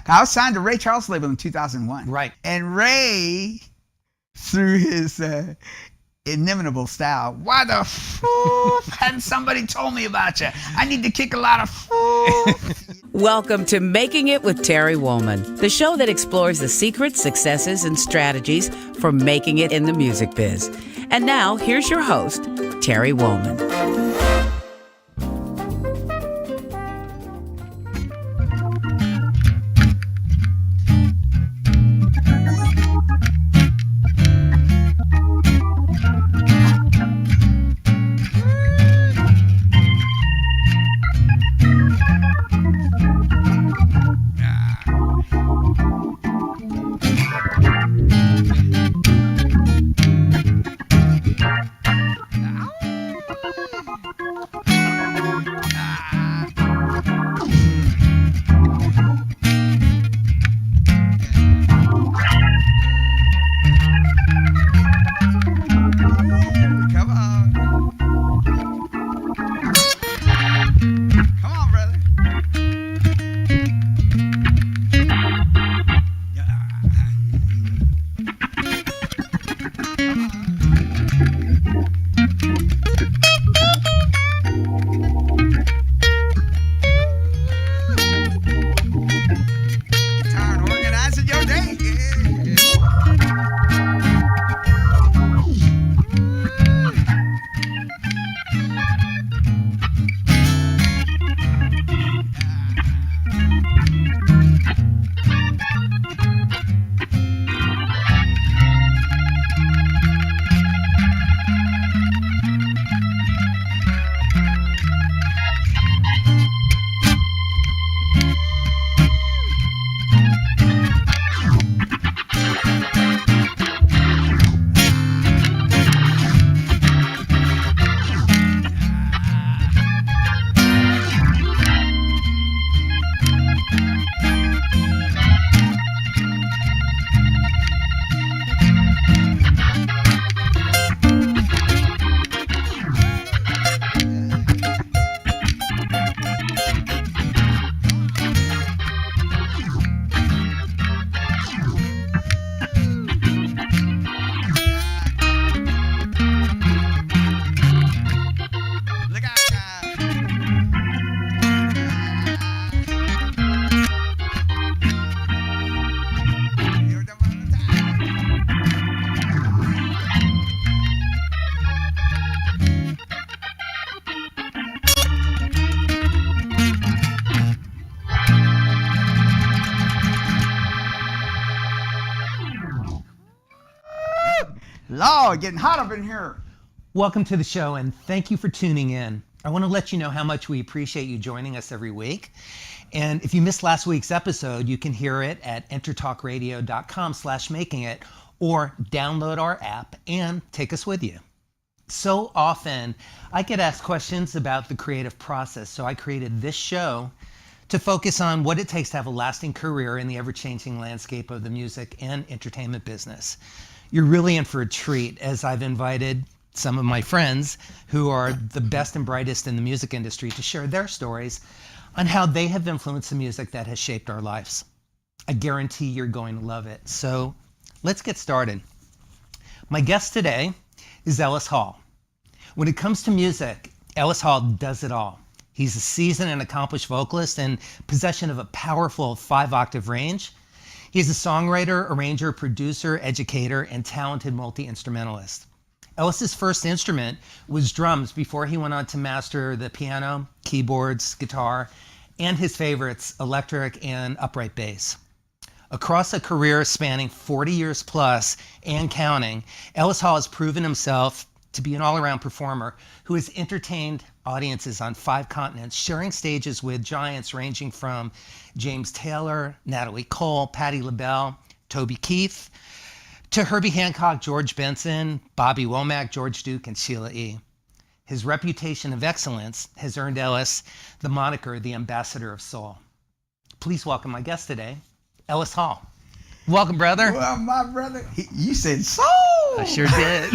I was signed to Ray Charles' label in 2001. Right. And Ray, through his inimitable style, why the f*** hadn't somebody told me about you? I need to kick a lot of f***. Welcome to Making It with Terry Wollman, the show that explores the secrets, successes, and strategies for making it in the music biz. And now, here's your host, Terry Wollman. Lord, getting hot up in here. Welcome to the show, and thank you for tuning in. I want to let you know how much we appreciate you joining us every week. And if you missed last week's episode, you can hear it at entertalkradio.com/makingit, or download our app and take us with you. So often, I get asked questions about the creative process, so I created this show to focus on what it takes to have a lasting career in the ever-changing landscape of the music and entertainment business. You're really in for a treat, as I've invited some of my friends who are the best and brightest in the music industry to share their stories on how they have influenced the music that has shaped our lives. I guarantee you're going to love it. So let's get started. My guest today is Ellis Hall. When it comes to music, Ellis Hall does it all. He's a seasoned and accomplished vocalist in possession of a powerful 5-octave range. He's a songwriter, arranger, producer, educator, and talented multi-instrumentalist. Ellis's first instrument was drums before he went on to master the piano, keyboards, guitar, and his favorites, electric and upright bass. Across a career spanning 40 years plus and counting, Ellis Hall has proven himself to be an all-around performer who has entertained audiences on 5 continents, sharing stages with giants ranging from James Taylor, Natalie Cole, Patti LaBelle, Toby Keith, to Herbie Hancock, George Benson, Bobby Womack, George Duke, and Sheila E. His reputation of excellence has earned Ellis the moniker, the Ambassador of Soul. Please welcome my guest today, Ellis Hall. Welcome, brother. Well, my brother, you said soul. I sure did.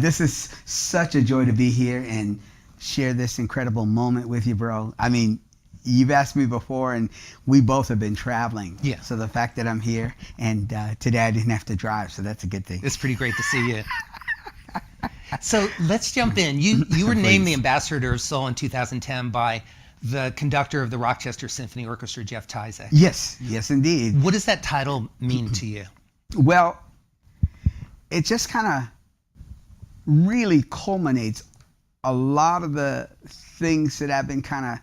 This is such a joy to be here and share this incredible moment with you, bro. I mean, you've asked me before, and we both have been traveling. Yeah. So the fact that I'm here, and today I didn't have to drive, so that's a good thing. It's pretty great to see you. So let's jump in. You were named the Ambassador of Soul in 2010 by the conductor of the Rochester Symphony Orchestra, Jeff Tyzek. Yes, indeed. What does that title mean to you? Well, it just kind of really culminates a lot of the things that I've been kind of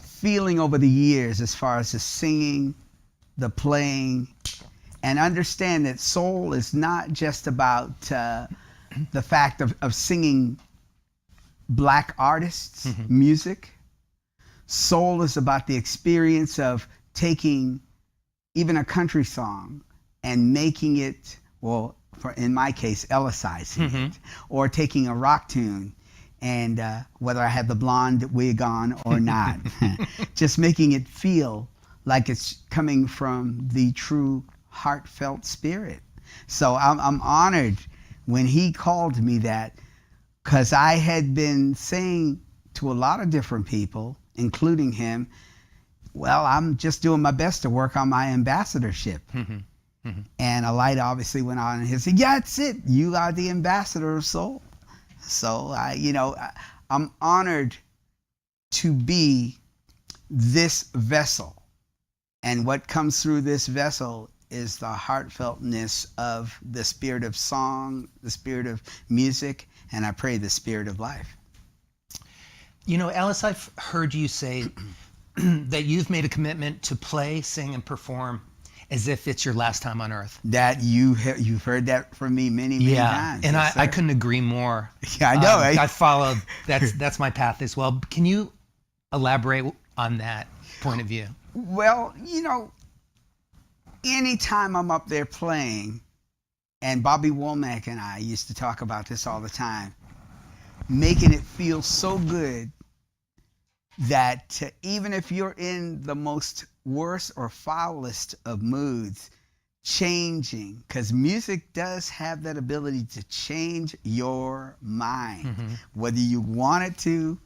feeling over the years as far as the singing, the playing, and understand that soul is not just about the fact of singing black artists' music. Soul is about the experience of taking even a country song and making it, well, in my case, Ellisizing it, or taking a rock tune and whether I have the blonde wig on or not, just making it feel like it's coming from the true heartfelt spirit. So I'm honored when he called me that, because I had been saying to a lot of different people, including him, well, I'm just doing my best to work on my ambassadorship. And a light obviously went on, and he said, yeah, that's it. You are the ambassador of soul. So I'm honored to be this vessel. And what comes through this vessel is the heartfeltness of the spirit of song, the spirit of music, and I pray the spirit of life. You know, Ellis, I've heard you say that you've made a commitment to play, sing, and perform as if it's your last time on earth. That you've heard that from me many times. And yes, I couldn't agree more. Yeah, I know. I followed, that's my path as well. Can you elaborate on that point of view? Well, anytime I'm up there playing, and Bobby Womack and I used to talk about this all the time, making it feel so good that even if you're in the most worst or foulest of moods, changing, because music does have that ability to change your mind, whether you want it to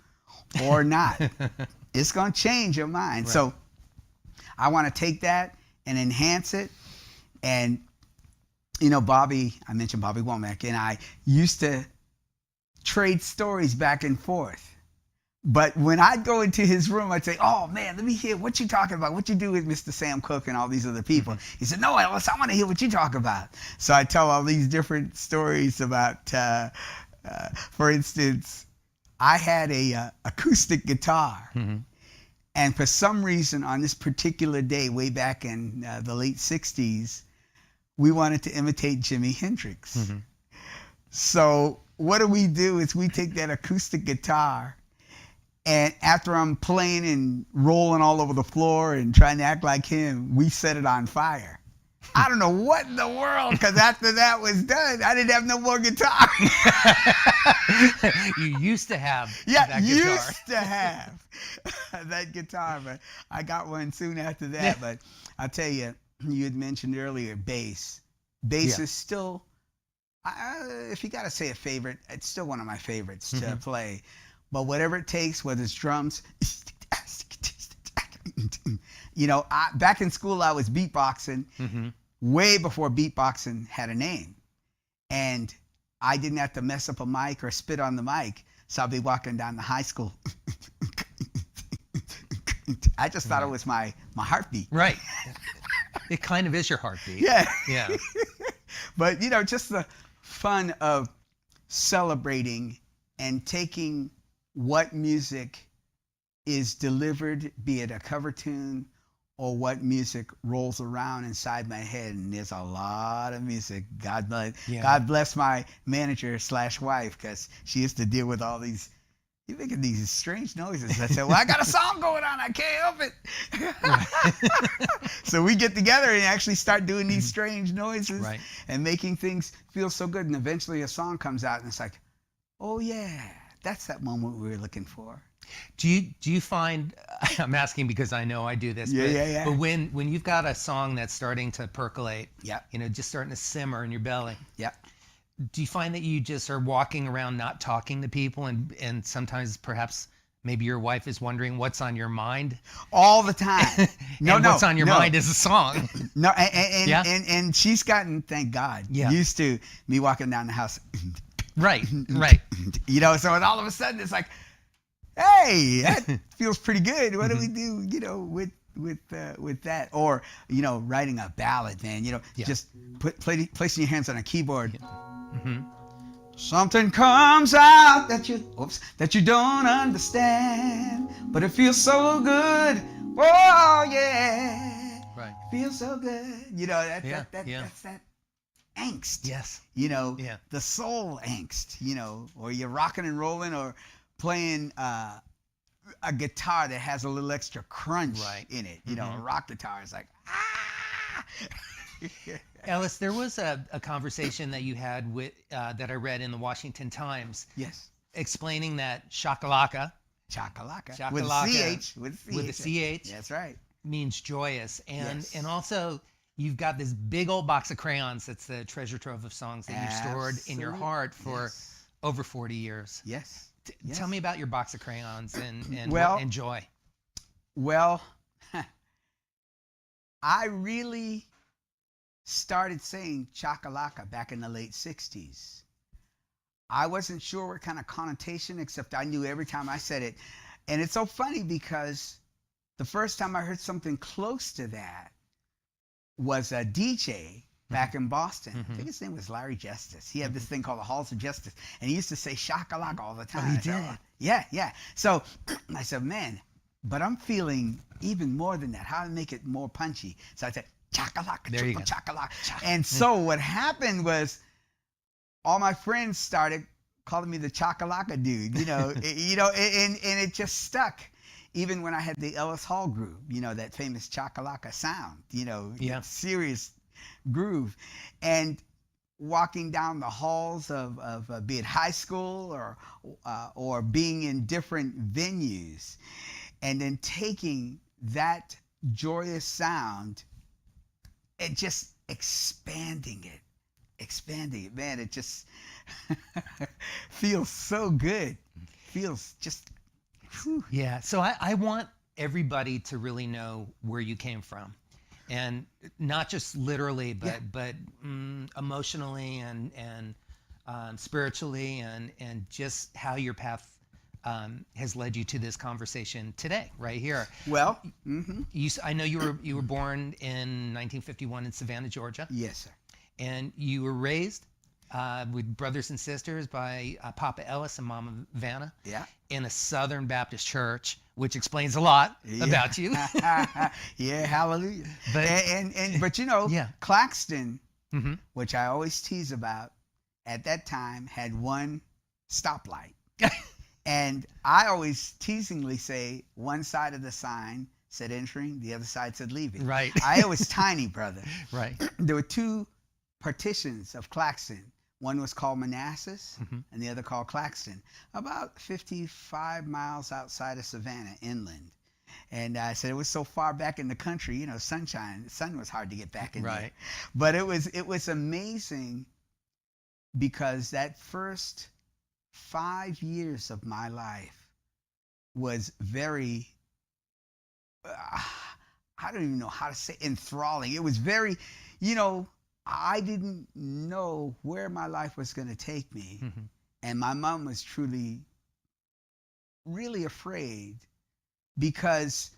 or not. It's going to change your mind. Right. So I want to take that and enhance it. And, Bobby, I mentioned Bobby Womack, and I used to trade stories back and forth. But when I'd go into his room, I'd say, oh, man, let me hear what you talking about, what you do with Mr. Sam Cooke and all these other people. He said, no, Ellis, I want to hear what you talk about. So I tell all these different stories about, for instance, I had a acoustic guitar. And for some reason, on this particular day, way back in the late 60s, we wanted to imitate Jimi Hendrix. So what do is we take that acoustic guitar, and after I'm playing and rolling all over the floor and trying to act like him, we set it on fire. I don't know what in the world, because after that was done, I didn't have no more guitar. You used to have that guitar. Used to have that guitar, but I got one soon after that. But I'll tell you, you had mentioned earlier bass. Bass is still, if you got to say a favorite, it's still one of my favorites to play. But whatever it takes, whether it's drums, back in school I was beatboxing way before beatboxing had a name. And I didn't have to mess up a mic or spit on the mic. So I'll be walking down the high school. I just thought it was my heartbeat. Right. It kind of is your heartbeat. Yeah. Yeah. But, just the fun of celebrating and taking what music is delivered, be it a cover tune or what music rolls around inside my head. And there's a lot of music. God bless my manager / wife, because she used to deal with all these, you're making these strange noises. I said, well, I got a song going on. I can't help it. So we get together and actually start doing these strange noises and making things feel so good. And eventually a song comes out and it's like, oh yeah, that's that moment we were looking for. Do you find, I'm asking because I know I do this, but when you've got a song that's starting to percolate, just starting to simmer in your belly, do you find that you just are walking around not talking to people and sometimes perhaps Maybe your wife is wondering what's on your mind. All the time. What's on your mind is a song. No, and, Yeah? and she's gotten, thank God, Yeah. used to me walking down the house. Right. You know, so all of a sudden it's like, hey, that feels pretty good. What do we do, you know, with that? Or, you know, writing a ballad, man, you know, Yeah. just placing your hands on a keyboard. Something comes out that you don't understand, but it feels so good. Oh yeah, Right. feels so good. You know Yeah, that's that angst. Yes. You know, Yeah. the soul angst. You know, or you're rocking and rolling, or playing a guitar that has a little extra crunch in it. You know, a rock guitar is like ah. Ellis, there was a conversation that you had with that I read in the Washington Times. Yes. Explaining that shakalaka Chakalaka. With a CH. with a CH. That's right. Means joyous, and Yes. and also you've got this big old box of crayons that's the treasure trove of songs that you've stored in your heart for over 40 years. Yes. Tell me about your box of crayons and Well- and joy. Well, I really started saying chakalaka back in the late 60s. I wasn't sure what kind of connotation, except I knew every time I said it. And it's so funny because the first time I heard something close to that was a DJ back in Boston. I think his name was Larry Justice. He had this thing called the Halls of Justice, and he used to say shakalaka all the time. he I said, did? "Oh." Yeah. So I said, man, but I'm feeling even more than that. How to make it more punchy? So I said, chakalaka, There you go. chakalaka. And so what happened was, all my friends started calling me the chakalaka dude. You know, and it just stuck. Even when I had the Ellis Hall groove, you know, that famous chakalaka sound, you know, serious groove. And walking down the halls of be it high school or being in different venues, and then taking that joyous sound and just expanding it, man, it just feels so good. Feels just, whew. Yeah. So I want everybody to really know where you came from, and not just literally, but emotionally and spiritually, and just how your path has led you to this conversation today, right here. Well, I know you were born in 1951 in Savannah, Georgia. Yes, sir. And you were raised with brothers and sisters by Papa Ellis and Mama Vanna. Yeah. In a Southern Baptist church, which explains a lot about you. Yeah, hallelujah. But you know, Claxton, which I always tease about, at that time had one stoplight. And I always teasingly say one side of the sign said entering, the other side said leaving. Right. I was tiny, brother. Right. There were two partitions of Claxton. One was called Manassas, and the other called Claxton, about 55 miles outside of Savannah, inland. And I said it was so far back in the country, you know, sunshine. The sun was hard to get back in there. But it was amazing, because that first 5 years of my life was very, I don't even know how to say, enthralling. It was very, you know, I didn't know where my life was going to take me. And my mom was truly, really afraid, because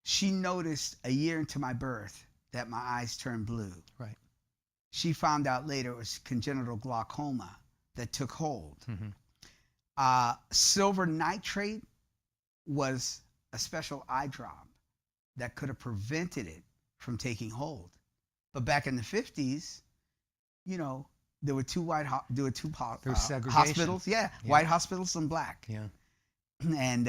she noticed a year into my birth that my eyes turned blue. Right. She found out later it was congenital glaucoma that took hold. Silver nitrate was a special eye drop that could have prevented it from taking hold. But back in the 50s, you know, there were two hospitals. White hospitals and black. Yeah. And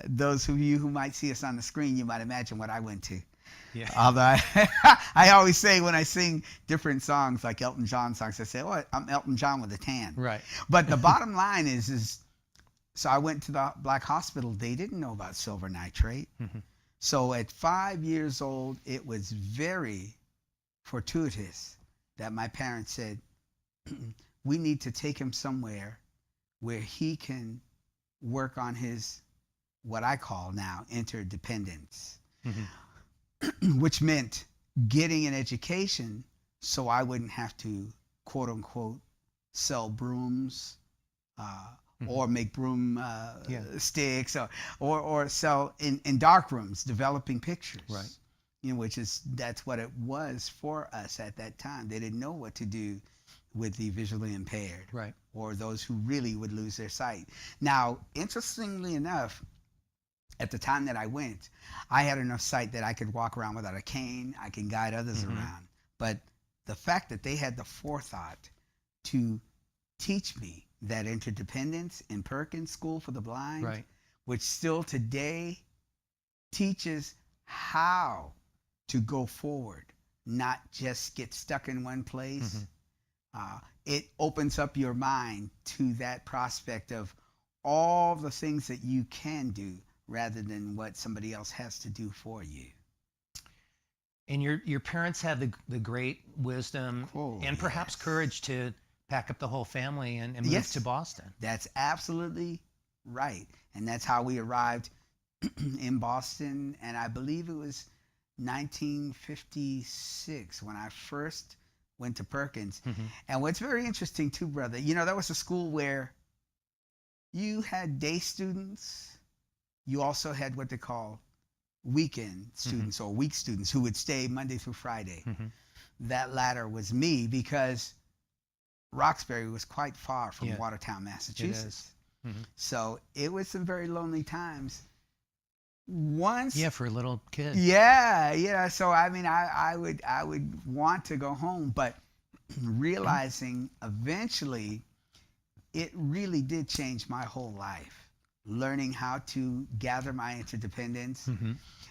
those of you who might see us on the screen, you might imagine what I went to. Yeah. Although I always say, when I sing different songs, like Elton John songs, I say, oh, I'm Elton John with a tan. Right. But the bottom line is so I went to the black hospital. They didn't know about silver nitrate. So at 5 years old, it was very fortuitous that my parents said, we need to take him somewhere where he can work on his what I call now interdependence, Mm-hmm. which meant getting an education so I wouldn't have to, quote unquote, sell brooms or make broom Yeah. sticks or sell in dark rooms developing pictures. Right. You know, that's what it was for us at that time. They didn't know what to do with the visually impaired, Right. or those who really would lose their sight. Now, interestingly enough, at the time that I went, I had enough sight that I could walk around without a cane. I can guide others around. But the fact that they had the forethought to teach me that interdependence in Perkins School for the Blind, Right. which still today teaches how to go forward, not just get stuck in one place. It opens up your mind to that prospect of all the things that you can do rather than what somebody else has to do for you. And your parents had the great wisdom and perhaps courage to pack up the whole family and move Yes. to Boston. That's absolutely right. And that's how we arrived in Boston. And I believe it was 1956 when I first went to Perkins. And what's very interesting too, brother, you know, that was a school where you had day students. You also had what they call weekend students or week students who would stay Monday through Friday. That latter was me because Roxbury was quite far from Watertown, Massachusetts. So it was some very lonely times. Once, For a little kid. yeah. So I mean, I would want to go home, but realizing eventually, it really did change my whole life. Learning how to gather my interdependence,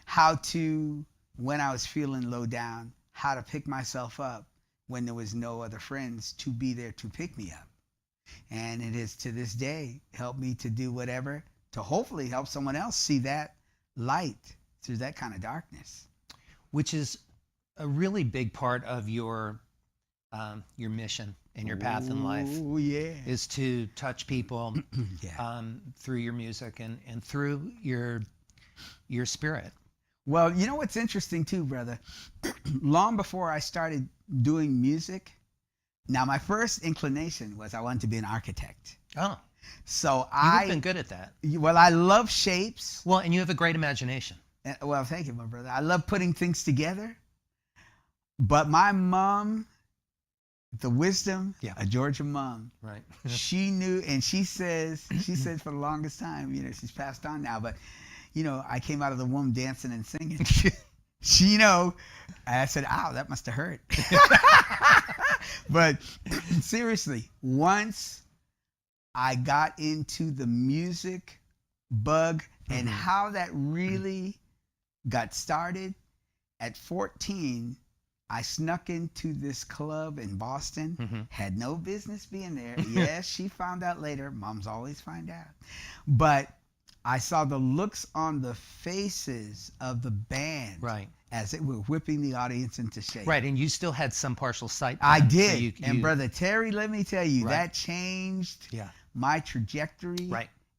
how to, when I was feeling low down, how to pick myself up when there was no other friends to be there to pick me up. And it is to this day helped me to do whatever to hopefully help someone else see that light through that kind of darkness. Which is a really big part of your mission and your path in life. Oh, yeah. Is to touch people through your music and through your spirit. Well, you know what's interesting too, brother? Long before I started doing music, now my first inclination was I wanted to be an architect. Oh, So you've been good at that. Well, I love shapes. Well, and you have a great imagination. Well, thank you, my brother. I love putting things together. But my mom, the wisdom, a Georgia mom, Right. she knew, and she says for the longest time, you know, she's passed on now, but, you know, I came out of the womb dancing and singing. She, you know, I said, ow, that must have hurt. But seriously, once I got into the music bug and how that really got started, at 14, I snuck into this club in Boston, had no business being there. Yes, she found out later. Moms always find out. But I saw the looks on the faces of the band as it were whipping the audience into shape. Right, and you still had some partial sight. I then, so did. And Brother Terry, let me tell you, that changed my trajectory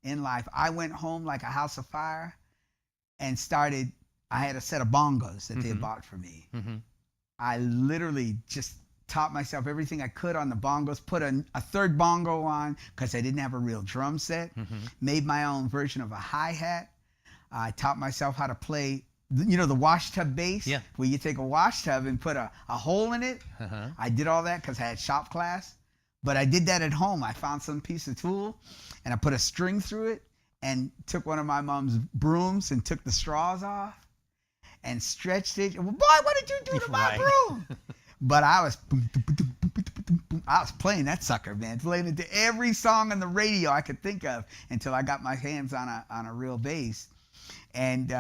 in life. I went home like a house of fire and started, I had a set of bongos that they had bought for me. I literally just taught myself everything I could on the bongos, put a third bongo on because I didn't have a real drum set, made my own version of a hi-hat. I taught myself how to play, you know, the wash tub bass, where you take a wash tub and put a hole in it. I did all that because I had shop class, but I did that at home. I found some piece of tool and I put a string through it and took one of my mom's brooms and took the straws off and stretched it. Well, boy, what did you do to my broom? But I was playing that sucker, man, playing it to every song on the radio I could think of until I got my hands on a real bass. And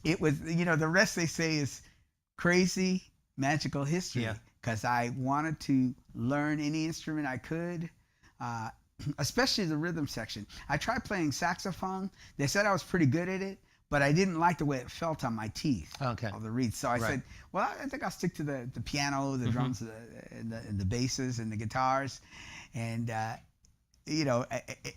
it was, you know, the rest they say is crazy, magical history. Because I wanted to learn any instrument I could, especially the rhythm section. I tried playing saxophone. They said I was pretty good at it, but I didn't like the way it felt on my teeth. All the reeds. So I said, well, I think I'll stick to the piano, the drums, and the basses and the guitars. And you know,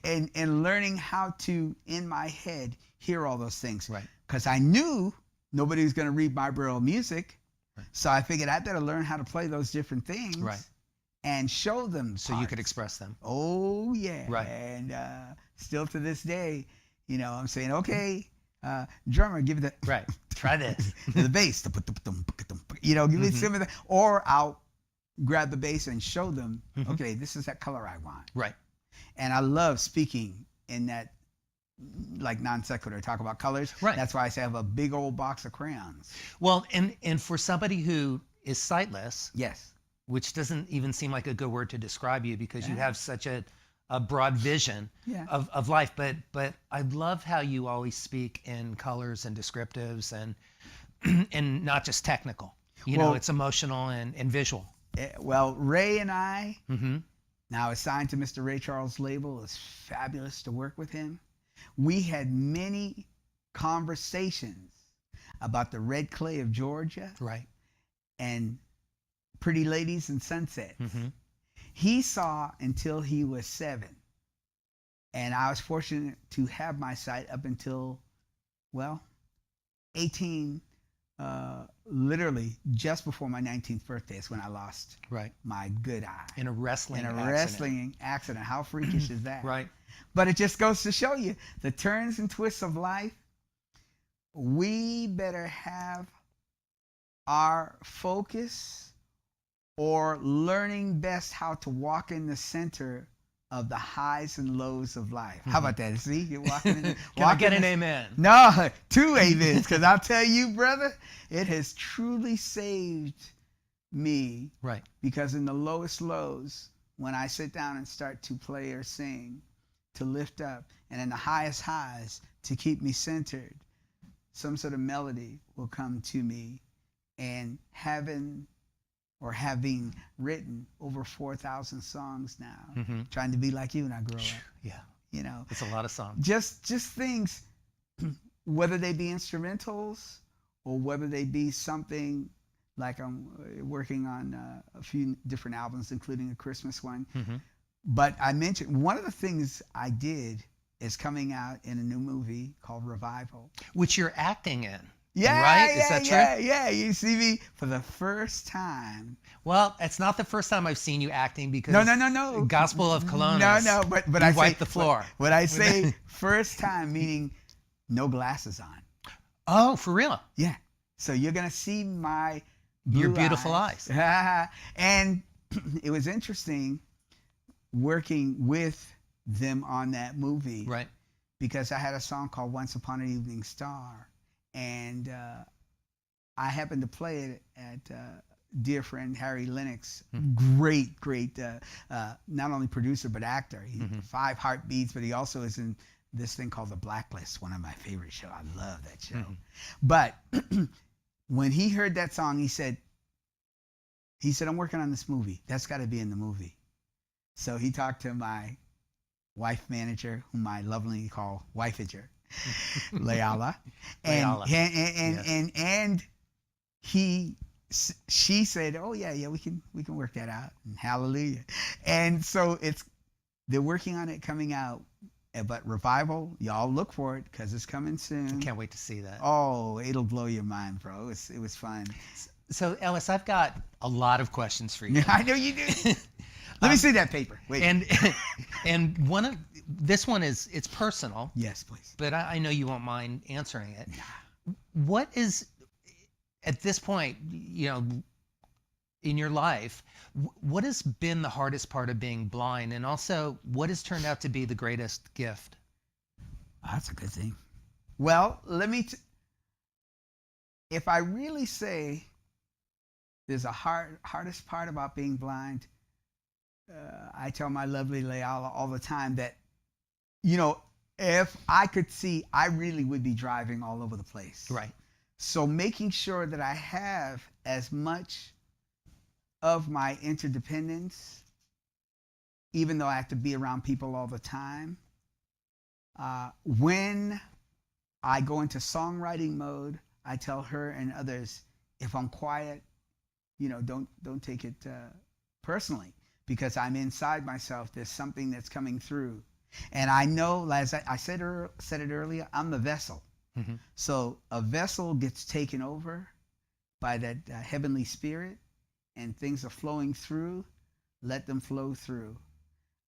and learning how to, in my head, hear all those things. Right. Because I knew nobody was going to read my Braille music. Right. So I figured I better learn how to play those different things. Right. And show them so you could express them. Oh, yeah. Right. And still to this day, you know, I'm saying, okay, drummer, give it the... Right. Try this. the bass. You know, give me some of that. Or I'll grab the bass and show them, okay, this is that color I want. Right. And I love speaking in that, like, non sequitur, talk about colors. Right. That's why I say I have a big old box of crayons. Well, and for somebody who is sightless, Yes. which doesn't even seem like a good word to describe you because you have such a broad vision of life. But I love how you always speak in colors and descriptives and not just technical. You know, it's emotional and visual. Well, Ray and I, now assigned to Mr. Ray Charles' label, it's fabulous to work with him. We had many conversations about the red clay of Georgia. Right. And Pretty Ladies and Sunsets. He saw until he was 7. And I was fortunate to have my sight up until, well, 18, literally just before my 19th birthday is when I lost my good eye. In a wrestling accident. How freakish is that? Right. But it just goes to show you the turns and twists of life. We better have our focus or learning best how to walk in the center of the highs and lows of life. How about that? See, you're walking in. Can I get an amen? No, 2 amens, because I'll tell you, brother, it has truly saved me. Right. Because in the lowest lows, when I sit down and start to play or sing, to lift up, and in the highest highs, to keep me centered, some sort of melody will come to me. And having written over 4,000 songs now, trying to be like you when I grow up. Yeah. You know, it's a lot of songs. Just things, whether they be instrumentals or whether they be something like I'm working on a few different albums, including a Christmas one. But I mentioned one of the things I did is coming out in a new movie called Revival, which you're acting in. Yeah, right? Is that true? Yeah. You see me for the first time. Well, it's not the first time I've seen you acting because no. Gospel of Cologne. No, but I wipe the floor. When I say first time, meaning no glasses on. Oh, for real? Yeah. So you're gonna see my your beautiful eyes. And it was interesting working with them on that movie. Right. Because I had a song called Once Upon an Evening Star. And I happened to play it at dear friend Harry Lennox, great, not only producer but actor. He 5 Heartbeats, but he also is in this thing called The Blacklist, one of my favorite shows. I love that show. But when he heard that song, he said, I'm working on this movie. That's got to be in the movie. So he talked to my wife manager, whom I lovingly call Wifeager. Layala, and she said, oh yeah, we can work that out. And hallelujah. And so they're working on it coming out, but Revival, y'all look for it because it's coming soon. I can't wait to see that. Oh, it'll blow your mind, bro. It was fun. So Ellis, I've got a lot of questions for you. I know you do. Let me see that paper. Wait. And this one it's personal. Yes, please. But I know you won't mind answering it. What is, at this point, you know, in your life, what has been the hardest part of being blind, and also what has turned out to be the greatest gift? That's a good thing. Well, if I really say there's a hardest part about being blind, I tell my lovely Layala all the time that, you know, if I could see, I really would be driving all over the place. Right. So making sure that I have as much of my interdependence, even though I have to be around people all the time, when I go into songwriting mode, I tell her and others, if I'm quiet, you know, don't take it personally, because I'm inside myself. There's something that's coming through. And I know, as I said it earlier, I'm the vessel. Mm-hmm. So a vessel gets taken over by that heavenly spirit, and things are flowing through. Let them flow through.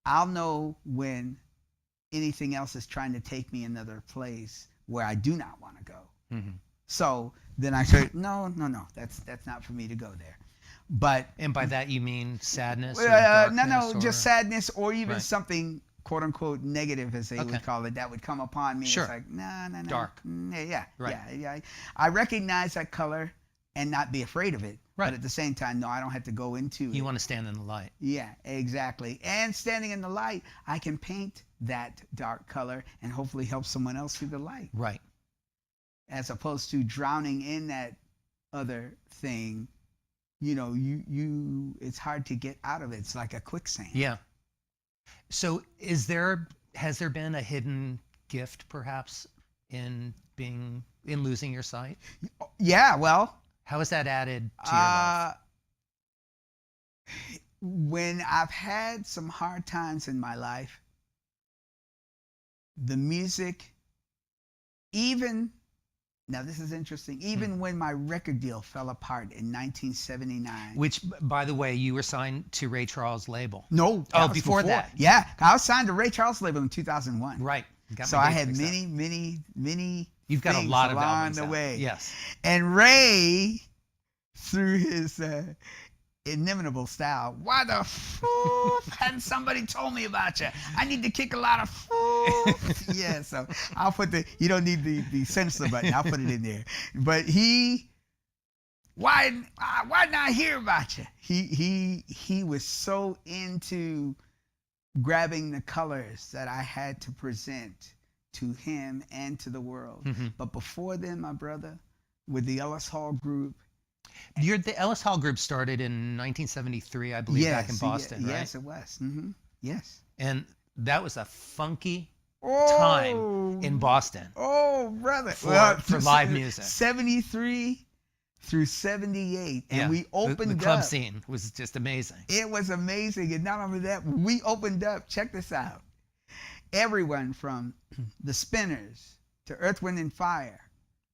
I'll know when anything else is trying to take me another place where I do not want to go. Mm-hmm. So then I say, no, that's not for me to go there. But And by that you mean sadness? Or no, darkness, just sadness, or even Right. something quote unquote negative, as they Okay. would call it, that would come upon me. Sure. It's like, no. Dark. Yeah. Right. Yeah. I recognize that color and not be afraid of it. Right. But at the same time, no, I don't have to go into it. You want to stand in the light. Yeah, exactly. And standing in the light, I can paint that dark color and hopefully help someone else see the light, Right. as opposed to drowning in that other thing. It's hard to get out of it. It's like a quicksand. Yeah. So has there been a hidden gift perhaps in losing your sight? Yeah, well, How has that added to your life? when I've had some hard times in my life, the music, now this is interesting, even when my record deal fell apart in 1979. Which, by the way, you were signed to Ray Charles' label. No. that Oh, was before that. Yeah, I was signed to Ray Charles' label in 2001. Right. Got So my I dates had mixed up. many You've got a things lot of along albums the out. way. Yes. And Ray, through his inimitable style, why the hadn't somebody told me about you? I need to kick a lot of yeah, so I'll put you don't need the censor button, I'll put it in there. But why not hear about you? He was so into grabbing the colors that I had to present to him and to the world. Mm-hmm. But before then, my brother, with the Ellis Hall group. The Ellis Hall group started in 1973, I believe, back in Boston, right? Yes, it was. Mm-hmm. Yes. And that was a funky Oh, time in Boston Oh, brother. for live music. 73 through 78. And we opened the club up. scene was just amazing. It was amazing. And not only that, we opened up, check this out. Everyone from the Spinners to Earth, Wind and Fire,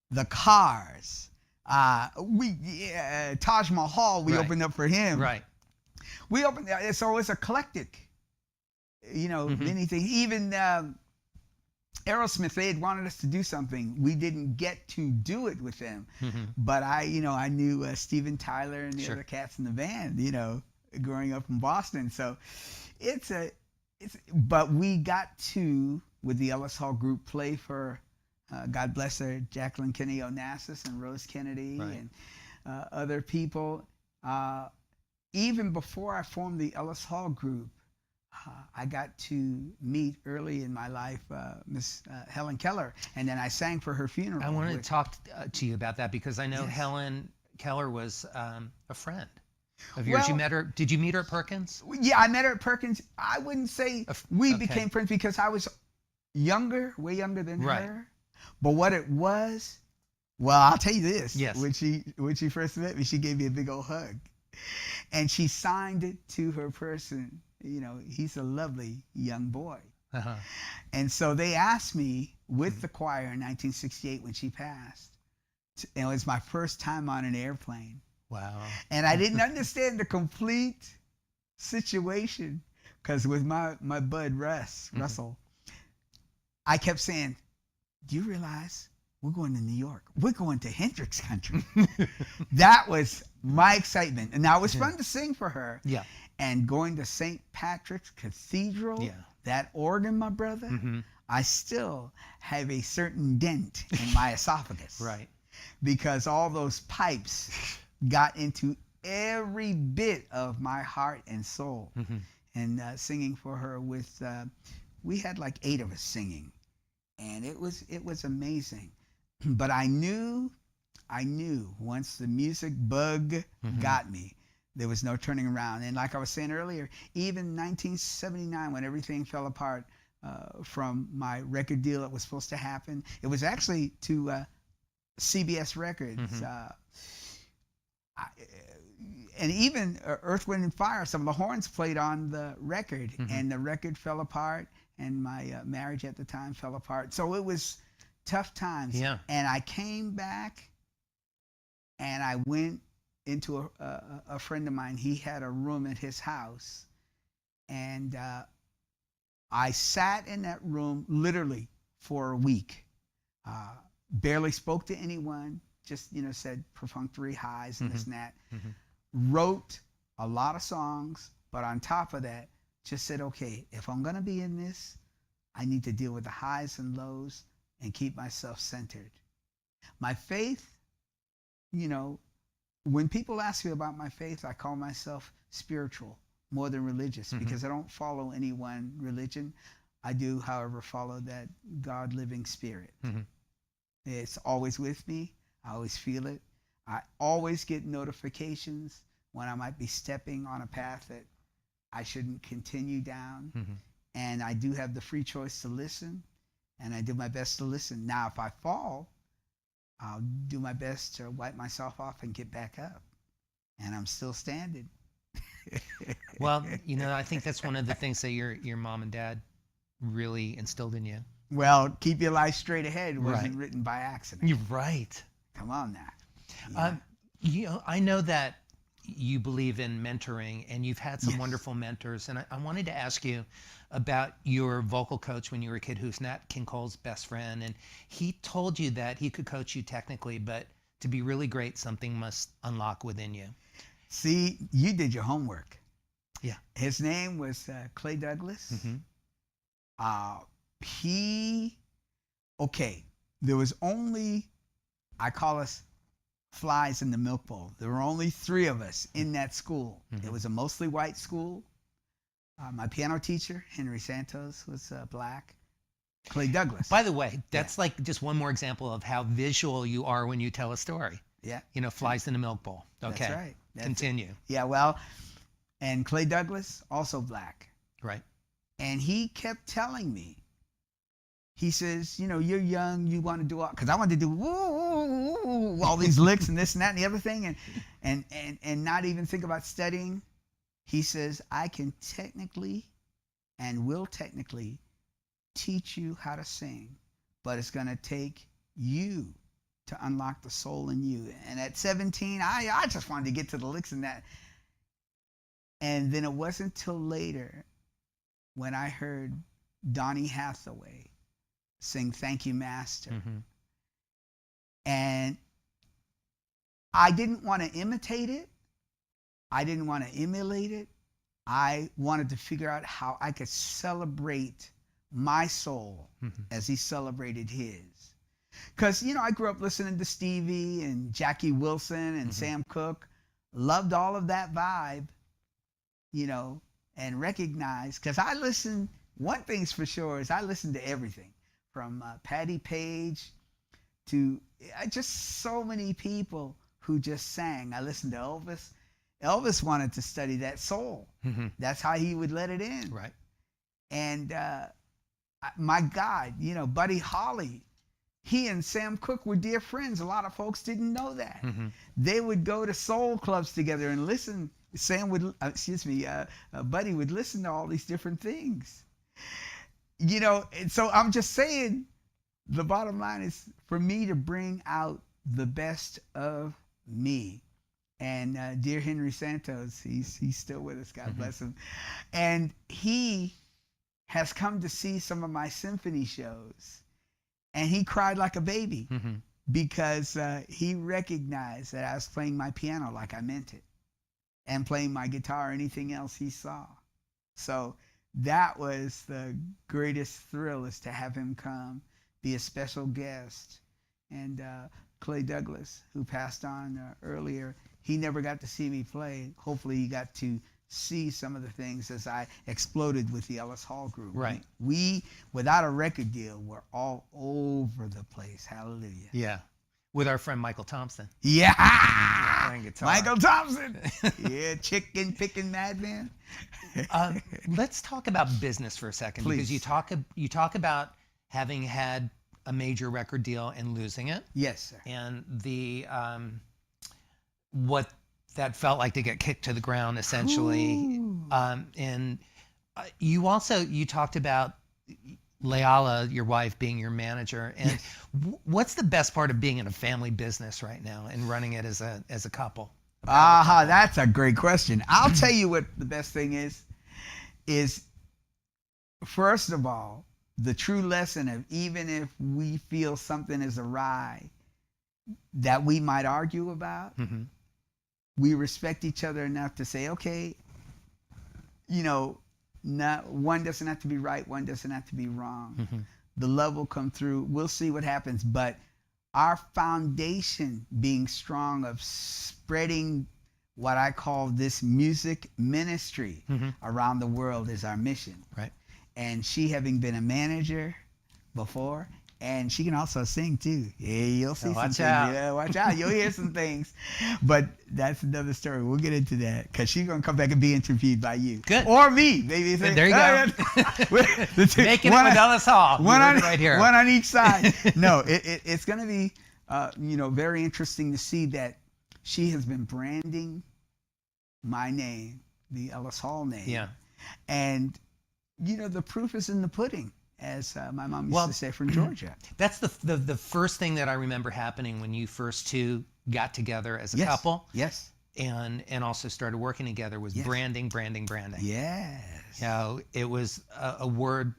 the Cars, Taj Mahal, we Right. opened up for him. Right. We opened, so it's eclectic, Mm-hmm. many things. Even Aerosmith, they had wanted us to do something. We didn't get to do it with them. Mm-hmm. But I knew Steven Tyler and the Sure. other cats in the band, growing up in Boston. So but we got to, with the Ellis Hall group, play for, God bless her, Jacqueline Kennedy Onassis and Rose Kennedy, Right. and other people. Even before I formed the Ellis Hall group, I got to meet early in my life Miss Helen Keller, and then I sang for her funeral. I wanted to talk to you about that because I know Yes. Helen Keller was a friend of yours. Well- You met her. Did you meet her at Perkins? Yeah, I met her at Perkins. I wouldn't say we okay. became friends because I was younger, way younger than Right. her. But what it was, well, I'll tell you this. Yes. When she first met me, she gave me a big old hug, and she signed it to her person. He's a lovely young boy. Uh-huh. And so they asked me with the choir in 1968 when she passed. And it was my first time on an airplane. Wow. And I didn't understand the complete situation because with my bud Russell, I kept saying, do you realize we're going to New York? We're going to Hendrix country. That was my excitement. And now it was fun to sing for her. Yeah. And going to St. Patrick's Cathedral, Yeah. that organ, my brother, Mm-hmm. I still have a certain dent in my esophagus. Right. Because all those pipes got into every bit of my heart and soul. Mm-hmm. And singing for her we had like 8 of us singing. And it was amazing. But I knew once the music bug got me, there was no turning around. And like I was saying earlier, even 1979, when everything fell apart from my record deal that was supposed to happen, it was actually to CBS Records. and even Earth, Wind, and Fire, some of the horns played on the record, and the record fell apart, and my marriage at the time fell apart. So it was tough times. Yeah. And I came back, and I went into a friend of mine. He had a room at his house, and I sat in that room literally for a week. Barely spoke to anyone. Just said perfunctory highs and this and that. Wrote a lot of songs, but on top of that, just said, okay, if I'm gonna be in this, I need to deal with the highs and lows and keep myself centered. My faith, when people ask me about my faith, I call myself spiritual more than religious, because I don't follow any one religion. I do, however, follow that God living spirit. It's always with me. I always feel it. I always get notifications when I might be stepping on a path that I shouldn't continue down. And I do have the free choice to listen, and I do my best to listen. Now, if I fall, I'll do my best to wipe myself off and get back up. And I'm still standing. Well, I think that's one of the things that your mom and dad really instilled in you. Well, keep your life straight ahead wasn't Right. written by accident. You're right. Come on now. I know that you believe in mentoring, and you've had some wonderful mentors. And I wanted to ask you about your vocal coach when you were a kid, who's Nat King Cole's best friend. And he told you that he could coach you technically, but to be really great, something must unlock within you. See, you did your homework. Yeah. His name was Clay Douglas. There was only, I call us flies in the milk bowl. There were only 3 of us in that school. It was a mostly white school. My piano teacher, Henry Santos, was black. Clay Douglas. By the way, that's like just one more example of how visual you are when you tell a story. Yeah. Flies in the milk bowl. Okay. That's right. Continue. Yeah, well, and Clay Douglas, also black. Right. And he kept telling me, he says, you're young, you want to do all, because I wanted to do woo, all these licks and this and that and the other thing, and not even think about studying. He says, I can technically and will technically teach you how to sing, but it's going to take you to unlock the soul in you. And at 17, I just wanted to get to the licks and that. And then it wasn't till later when I heard Donny Hathaway sing Thank You, Master. And I didn't want to imitate it. I didn't want to emulate it. I wanted to figure out how I could celebrate my soul as he celebrated his. Because, I grew up listening to Stevie and Jackie Wilson and Sam Cooke. Loved all of that vibe, and recognized, because I listen, one thing's for sure is I listen to everything. From Patti Page to just so many people who just sang. I listened to Elvis. Elvis wanted to study that soul. That's how he would let it in. Right. And my God, Buddy Holly, he and Sam Cooke were dear friends. A lot of folks didn't know that. They would go to soul clubs together and listen. Buddy would listen to all these different things. And so I'm just saying, the bottom line is for me to bring out the best of me. And dear Henry Santos, he's still with us, God bless him. And he has come to see some of my symphony shows. And he cried like a baby because he recognized that I was playing my piano like I meant it, and playing my guitar or anything else he saw. So that was the greatest thrill, is to have him come, be a special guest. And Clay Douglas, who passed on earlier, he never got to see me play. Hopefully he got to see some of the things as I exploded with the Ellis Hall group. Right. We, without a record deal, were all over the place. Hallelujah. Yeah. With our friend Michael Thompson. Yeah. Playing guitar. Michael Thompson. Yeah, chicken picking madman. Let's talk about business for a second. Please. Because you talk about having had a major record deal and losing it. Yes, sir. And the what that felt like they get kicked to the ground essentially. And you talked about Leala, your wife, being your manager. And what's the best part of being in a family business right now and running it as a couple? That's a great question. I'll tell you what the best thing is first of all, the true lesson of even if we feel something is awry that we might argue about, we respect each other enough to say, okay, one doesn't have to be right, one doesn't have to be wrong. The love will come through. We'll see what happens. But our foundation being strong of spreading what I call this music ministry around the world is our mission. Right. And she having been a manager before, and she can also sing too. Yeah, you'll see some things. Yeah, watch out. You'll hear some things. But that's another story. We'll get into that because she's going to come back and be interviewed by you. Good. Or me. Maybe. There you go. Making it with Ellis Hall. Right here. One on each side. No, it's going to be, very interesting to see that she has been branding my name, the Ellis Hall name. Yeah. And, the proof is in the pudding, as my mom used to say, from Georgia. That's the first thing that I remember happening when you first two got together as a couple. Yes. And also started working together was branding. Yes. It was a word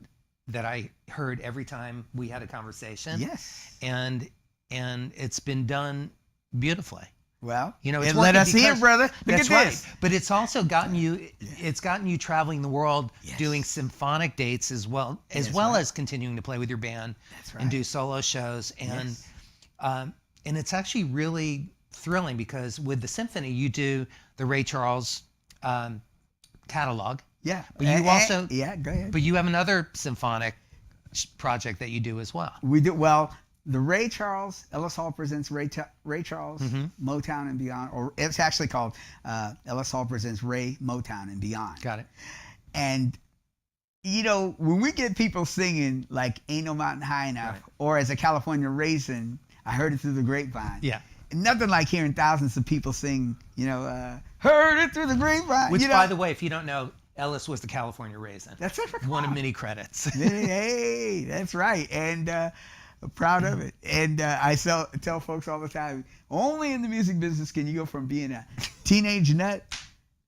that I heard every time we had a conversation. Yes. And it's been done beautifully. Well, it's let us hear, brother. Look at this. Right. But it's also gotten you. It's gotten you traveling the world, doing symphonic dates as well as continuing to play with your band and do solo shows. And and it's actually really thrilling because with the symphony, you do the Ray Charles catalog. Yeah. But you also go ahead. But you have another symphonic project that you do as well. We do well. The Ray Charles, Ellis Hall presents Ray Charles, Motown and Beyond, or it's actually called Ellis Hall presents Ray, Motown and Beyond. Got it. And, when we get people singing like Ain't No Mountain High Enough, or as a California raisin, I heard it through the grapevine. Yeah. Nothing like hearing thousands of people sing, heard it through the grapevine. Which, by the way, if you don't know, Ellis was the California raisin. That's it. One of many credits. Hey, that's right. And, proud of it. And I tell folks all the time, only in the music business can you go from being a teenage nut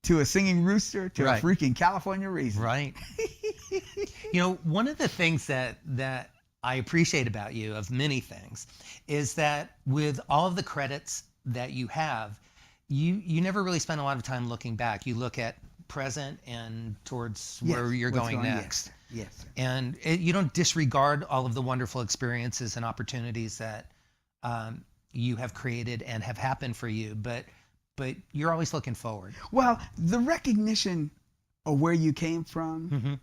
to a singing rooster to a freaking California raisin. Right. One of the things that I appreciate about you, of many things, is that with all of the credits that you have, you never really spend a lot of time looking back. You look at present and towards where you're going next. Yes. And you don't disregard all of the wonderful experiences and opportunities that you have created and have happened for you, but you're always looking forward. Well, the recognition of where you came from,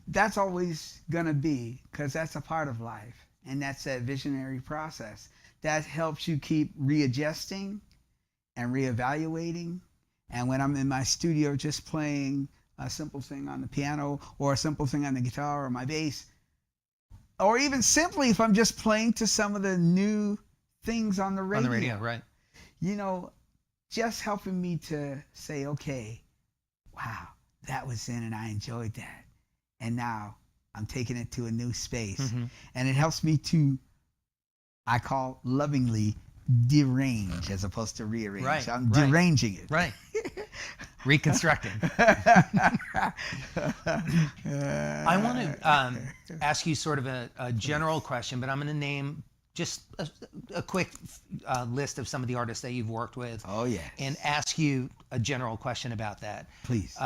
that's always going to be, because that's a part of life, and that's that visionary process. That helps you keep readjusting and reevaluating. And when I'm in my studio just playing a simple thing on the piano or a simple thing on the guitar or my bass, or even simply if I'm just playing to some of the new things on the radio. On the radio, right. Just helping me to say, okay, wow, that was in and I enjoyed that. And now I'm taking it to a new space. And it helps me to, I call lovingly, derange as opposed to rearrange. Right, I'm deranging it. Right. Reconstructing. I want to ask you sort of a general question, but I'm going to name just a quick list of some of the artists that you've worked with. Oh, yes. And ask you a general question about that. Please.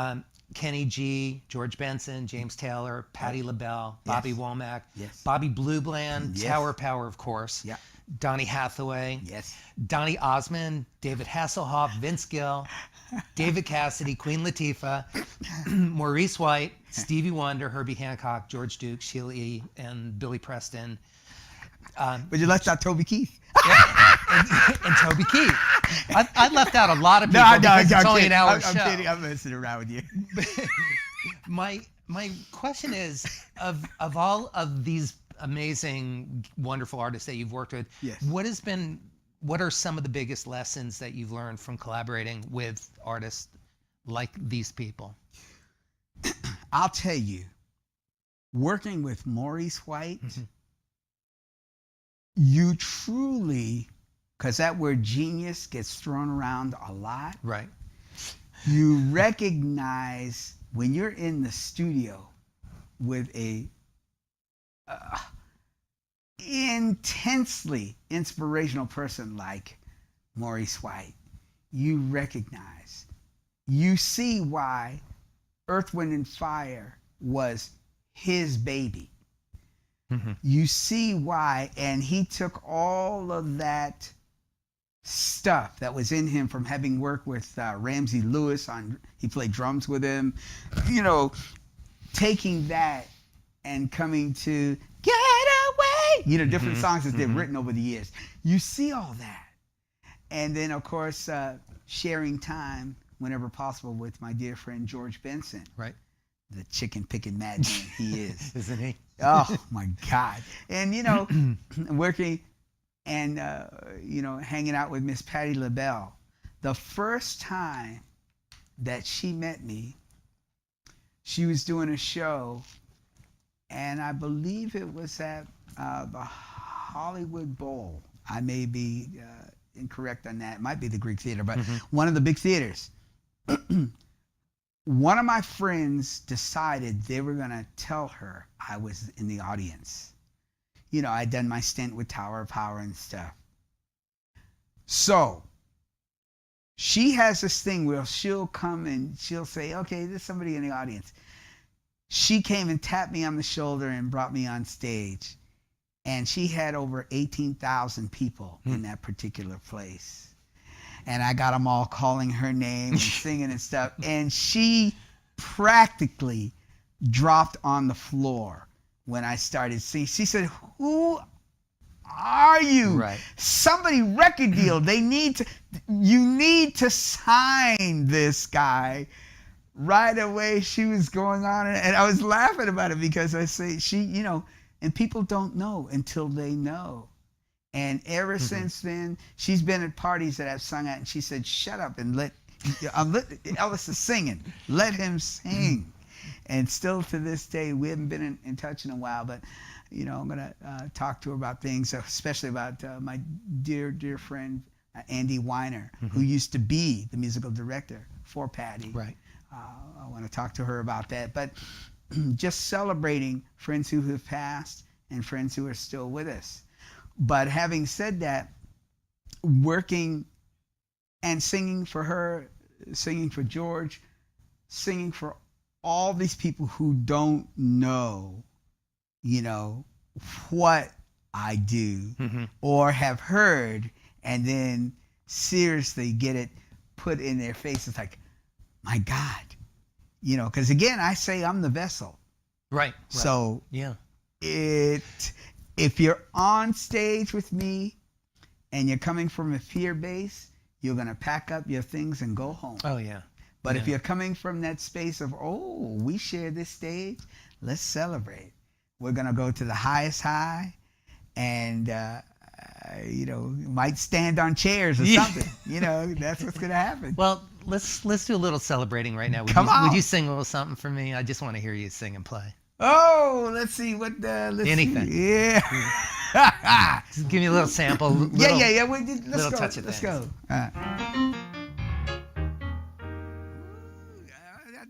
Kenny G, George Benson, James Taylor, Patti LaBelle, Bobby Womack, Yes. Bobby Blue Bland, Yes. Tower Power, of course. Yeah. Donny Hathaway, Yes. Donny Osmond, David Hasselhoff, Vince Gill, David Cassidy, Queen Latifah, Maurice White, Stevie Wonder, Herbie Hancock, George Duke, Sheila E., and Billy Preston. But you left out Toby Keith. And Toby Keith. I left out a lot of people because it's only an hour show. I'm kidding. I'm messing around with you. My question is, of all of these amazing, wonderful artists that you've worked with, Yes. what has been what are some of the biggest lessons that you've learned from collaborating with artists like these people? I'll tell you, working with Maurice White, you truly, because that word genius gets thrown around a lot. Right. You recognize when you're in the studio with a intensely inspirational person like Maurice White, you recognize, you see why Earth, Wind, and Fire was his baby. You see why, and he took all of that stuff that was in him from having worked with Ramsey Lewis he played drums with him, taking that and coming to Get Away, different songs that they've written over the years. You see all that. And then, of course, sharing time whenever possible with my dear friend George Benson. Right. The chicken picking madman he is. Isn't he? Oh, my God. And, working and, hanging out with Miss Patti LaBelle. The first time that she met me, she was doing a show, and I believe it was at the Hollywood Bowl. I may be incorrect on that. It might be the Greek Theater, but one of the big theaters. One of my friends decided they were going to tell her I was in the audience. I'd done my stint with Tower of Power and stuff. So she has this thing where she'll come and she'll say, okay, there's somebody in the audience. She came and tapped me on the shoulder and brought me on stage. And she had over 18,000 people in that particular place. And I got them all calling her name and singing and stuff. And she practically dropped on the floor when I started singing. She said, "Who are you? Right. Somebody record deal. You need to sign this guy." Right away, she was going on. And I was laughing about it because I say, and people don't know until they know. And ever since then, she's been at parties that I've sung at, and she said, "Shut up and let Ellis is singing. Let him sing." And still to this day, we haven't been in touch in a while, but I'm gonna talk to her about things, especially about my dear friend Andy Weiner, who used to be the musical director for Patti. Right. I want to talk to her about that, but just celebrating friends who have passed and friends who are still with us. But having said that, working and singing for her, singing for George, singing for all these people who don't know, what I do or have heard, and then seriously get it put in their face. It's like, my God, because again, I say I'm the vessel. Right. So yeah. If you're on stage with me and you're coming from a fear base, you're going to pack up your things and go home. Oh, yeah. But if you're coming from that space of, we share this stage, let's celebrate. We're going to go to the highest high and, might stand on chairs or something. That's what's going to happen. Well, let's do a little celebrating right now. Come on. Would you sing a little something for me? I just want to hear you sing and play. Oh, let's see what. Anything. See. Yeah. Just give me a little sample. Yeah. Let's go. Touch of let's go. I'll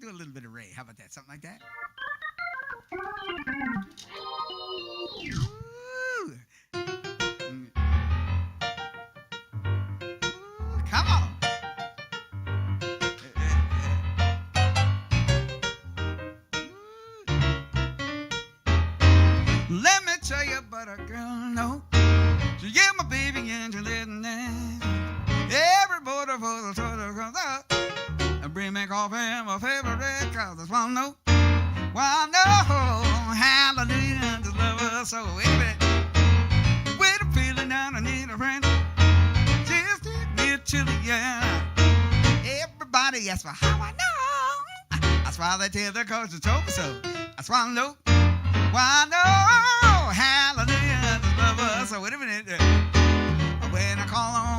do a little bit of Ray. How about that? Something like that. Ooh. Come on. Let me tell you about a girl, no. She gave my baby and she let me down. Every border for the total comes out. And bring me coffee and my favorite cause that's one note. One note. Hallelujah, just love her so. Wait a minute. Wait a feeling down, I need a friend. Just take me to the end. Everybody asks for how I know. That's why they tell their coach to told me so. That's why I know. Why no, hallelujah, just love us. So wait a minute. When I call on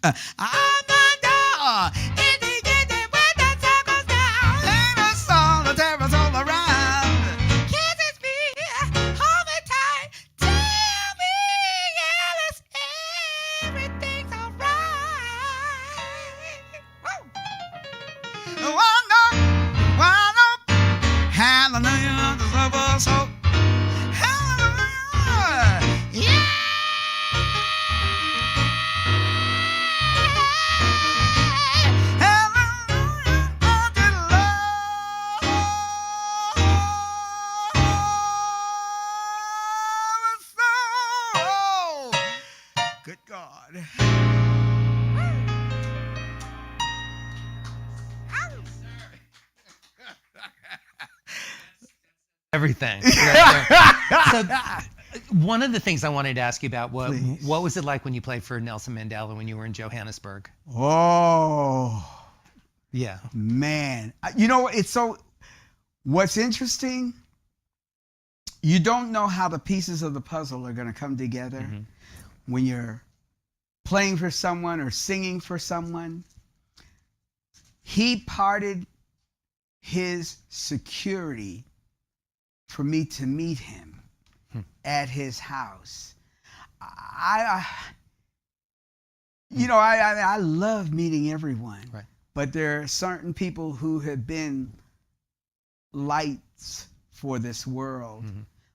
I'm the door. In the kitchen with the circles down. And the song, the terror's all around. Kisses me, hold me tight. Tell me, Alice, everything's alright. Woo! One up, hallelujah, the love of soul. Hallelujah, yeah. Good God. Everything. So, one of the things I wanted to ask you about, what was it like when you played for Nelson Mandela when you were in Johannesburg? Oh, Yeah. man. You know, what's interesting, you don't know how the pieces of the puzzle are going to come together when you're playing for someone or singing for someone. He parted his security for me to meet him at his house. I love meeting everyone, Right. but there are certain people who have been lights for this world.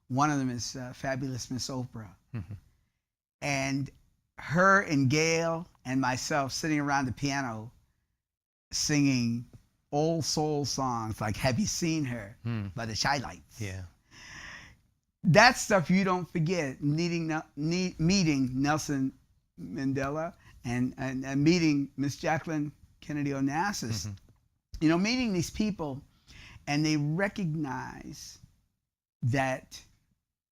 One of them is fabulous Miss Oprah. And her and Gail and myself sitting around the piano singing old soul songs like Have You Seen Her by the Shy Lights. Yeah. That stuff you don't forget. Meeting Nelson Mandela and meeting Miss Jacqueline Kennedy Onassis. You know, meeting these people, and they recognize that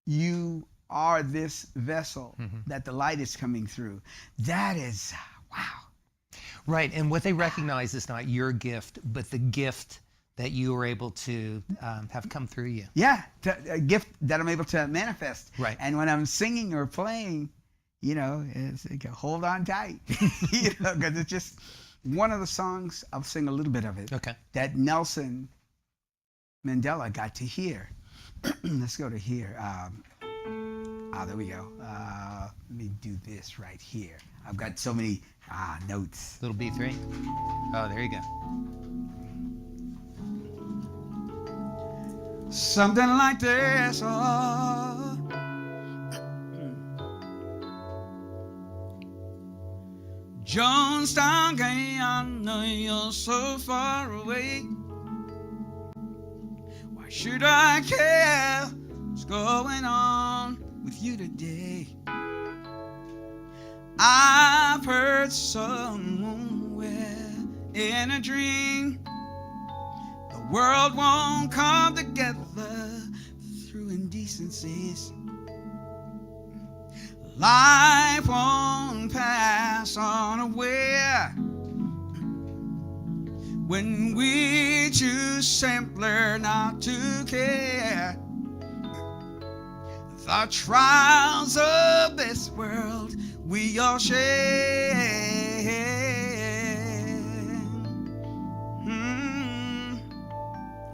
you are this vessel, that the light is coming through. That is, wow. Right. And what they recognize is not your gift, but the gift that you were able to have come through you. Yeah, a gift that I'm able to manifest. Right. And when I'm singing or playing, you know, it's like, hold on tight. You know, because it's just one of the songs, I'll sing a little bit of it, Okay. that Nelson Mandela got to hear. Let's go to here. There we go. Let me do this right here. I've got so many notes. Little B3. Oh, there you go. Something like this. Oh. Jonestown, I know you're so far away. Why should I care what's going on with you today? I've heard somewhere in a dream the world won't come together through indecencies. Life won't pass unaware when we choose simpler not to care. The trials of this world we all share.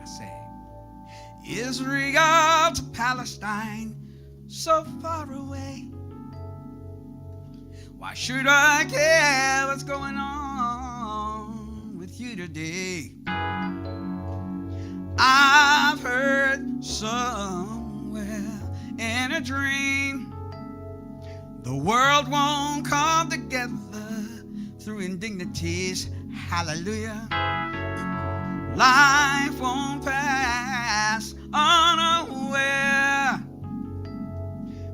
I say, Israel to Palestine, so far away. Why should I care what's going on with you today? I've heard somewhere in a dream the world won't come together through indignities. Hallelujah. Life won't pass unaware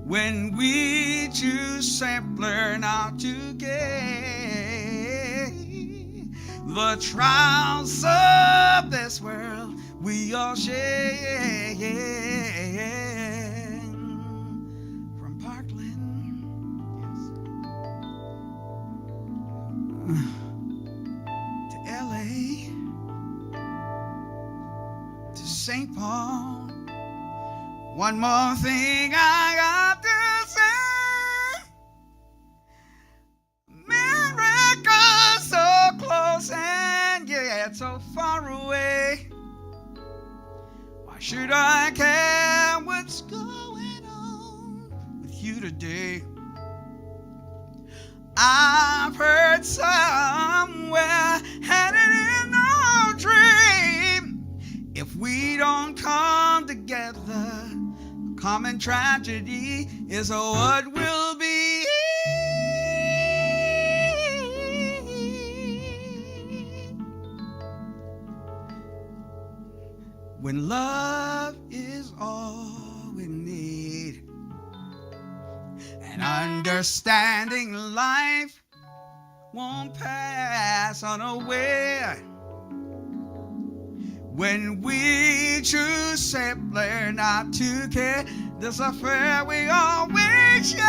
when we choose simpler not to care. The trials of this world we all share. From Parkland, to LA, to St. Paul. One more thing I got to say. Merry Should I care what's going on with you today? I've heard somewhere, had it in a dream, if we don't come together, common tragedy is what will be. When love is all we need, and understanding life won't pass unaware. When we choose simply not to care, this affair we always share.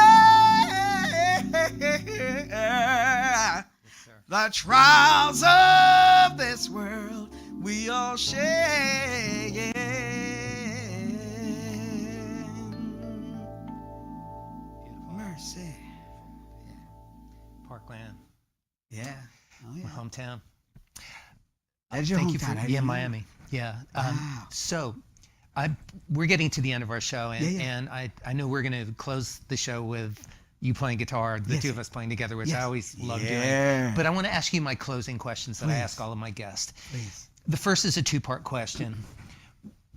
Yes, sir. The trials of this world we all share. Beautiful. Mercy. Parkland, Yeah. Oh, my yeah. hometown. That's your Thank you hometown. I for didn't know. Miami. Yeah. Wow. So, we're getting to the end of our show, and, Yeah. and I know we're going to close the show with you playing guitar, the Yes. two of us playing together, which Yes. I always love doing. Yeah. But I want to ask you my closing questions that I Please. ask all of my guests. Please. The first is a two-part question.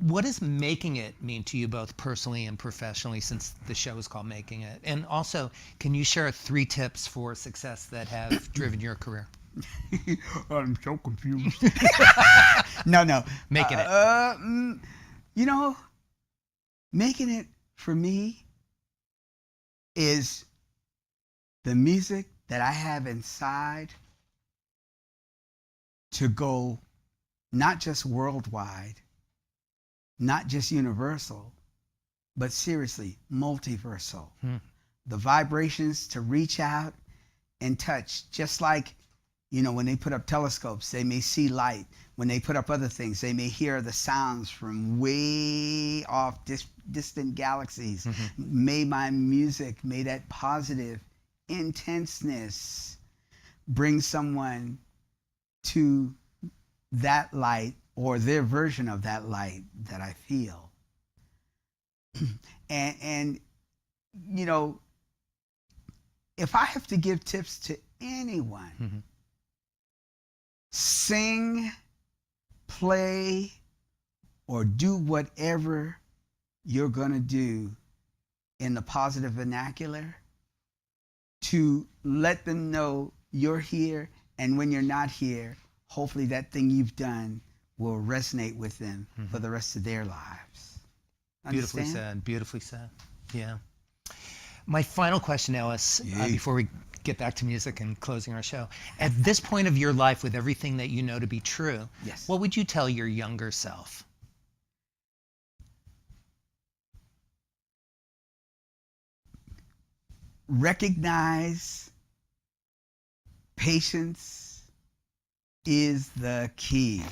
What does making it mean to you both personally and professionally, since the show is called Making It? And also, can you share 3 tips for success that have driven your career? I'm so confused. No. Making it. You know, making it for me is the music that I have inside to go not just worldwide, not just universal, but seriously multiversal. The vibrations to reach out and touch, just like, you know, when they put up telescopes, they may see light. When they put up other things, they may hear the sounds from way off distant galaxies. May my music, may that positive intenseness bring someone to that light or their version of that light that I feel. and you know, if I have to give tips to anyone, sing, play, or do whatever you're going to do in the positive vernacular to let them know you're here, and when you're not here, hopefully that thing you've done will resonate with them for the rest of their lives. Beautifully Understand? said. Beautifully said. Yeah. My final question, Ellis, before we get back to music and closing our show. At this point of your life, with everything that you know to be true, Yes. what would you tell your younger self? Recognize patience is the key.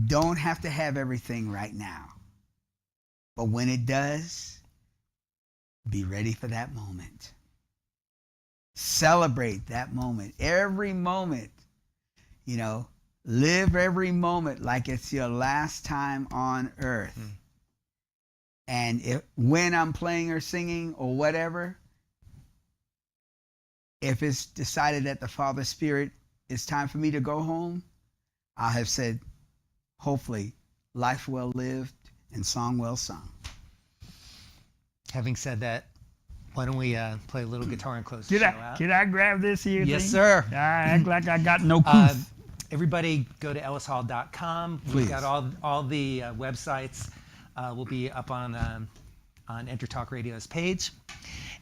Don't have to have everything right now. But when it does, be ready for that moment. Celebrate that moment. Every moment, you know, live every moment like it's your last time on earth. And when I'm playing or singing or whatever, if it's decided that the Father Spirit, it's time for me to go home, I have said, hopefully, life well lived and song well sung. Having said that, why don't we play a little guitar and close the show out? Can I grab this here Yes, thing? sir. I act like I got no proof. Everybody go to ellishall.com. Please. We've got all the websites will be up on EnterTalk Radio's page.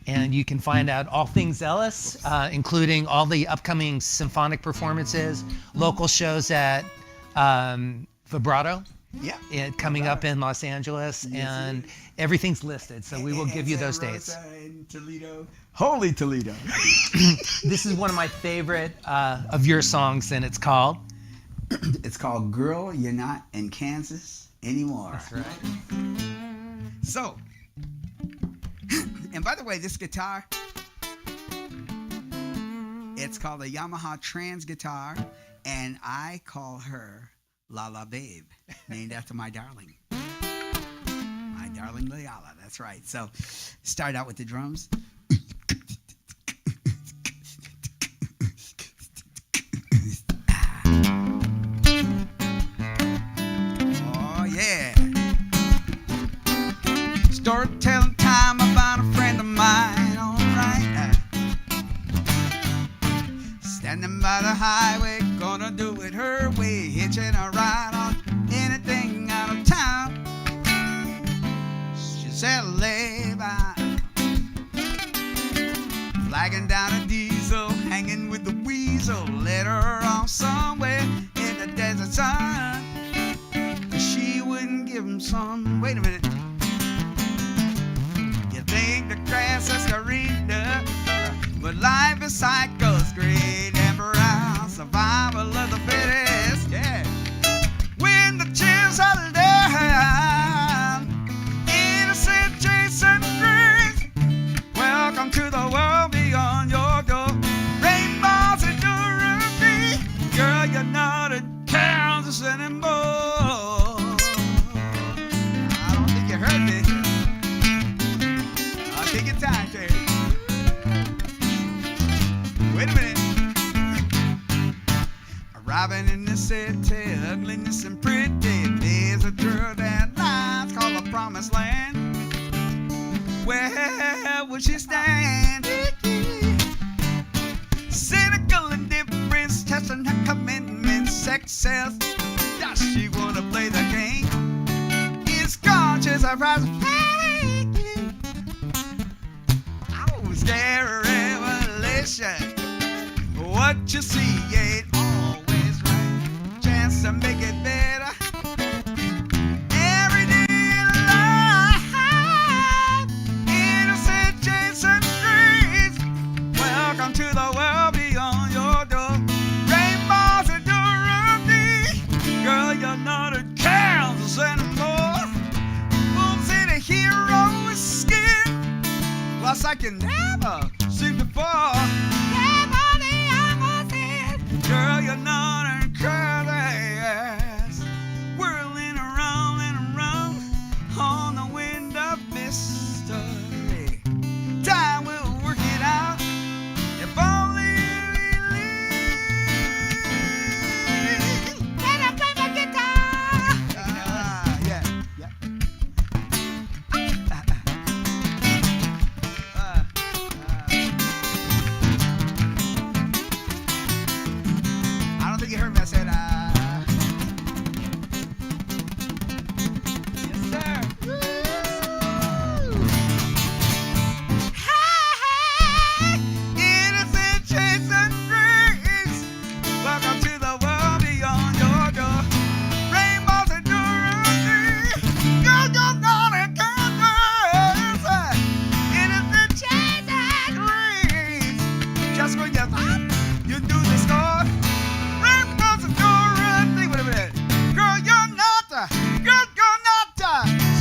And you can find out all things Ellis, including all the upcoming symphonic performances, local shows at Vibrato. Yeah. Coming up in Los Angeles, and everything's listed. So we will give you those dates. In Toledo. Holy Toledo. This is one of my favorite of your songs, and it's called? It's called Girl, You're Not in Kansas Anymore. That's right. So, and by the way, this guitar, it's called a Yamaha Trans guitar, and I call her La La Babe, named after my darling. Yala. That's right. So start out with the drums. Oh, yeah. Storytelling time about a friend of mine. All right. Standing by the highway, gonna do it her way, hitching a ride on anything out of town. She said, lay by, flagging down a diesel, hanging with the weasel, let her off somewhere in the desert sun. She wouldn't give him some. Wait a minute. You think the grass is greener, but life is cycles, great and brown, survival of the fittest, yeah. When the chips are down, innocent Jason Griggs, welcome to the world beyond your door. Rainbows and Dorothy, girl, you're not in Kansas anymore. I don't think you heard me. I'll take your time, Terry. Wait a minute. Arriving in the city, ugliness and pretty. There's a girl that lies called the promised land. Where would she stand? Cynical indifference, testing her commitment, sex sells. Does she wanna play the game? It's conscious of her fake. Oh, scary revelation. What you see ain't always right. Chance to make it better. Every day in life, innocent Jason Streets. Welcome to the world beyond your door. Rainbows and Dorothy. Girl, you're not in Kansas anymore. Boom City hero with skin. Plus I can never see before. Girl, you're not in Kansas. Whirling around and around on the wind of mystery. Time will work it out if only we leave. Can I play my guitar? Yeah. I don't think you heard me. I said, yes, sir. Woo! Hey, innocent Jason Griggs. Welcome to the world beyond your door. Rainbows and Dorothy. You're gonna Kansas. Innocent Jason Griggs. Just when you thought you knew the score.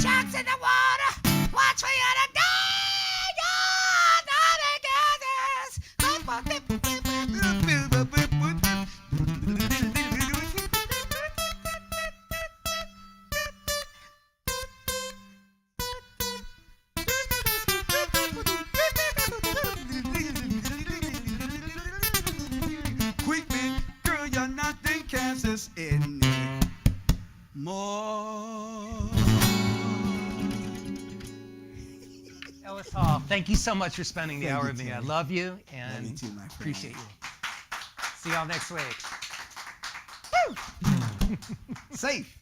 Shots in the water, watch for you to die. You're not in Kansas. Quick me, girl, you're not in Kansas anymore. Ellis Hall, thank you so much for spending the Thank hour you, with me. I Terry. love you and Love you too, my friend. appreciate you. See y'all next week. Safe.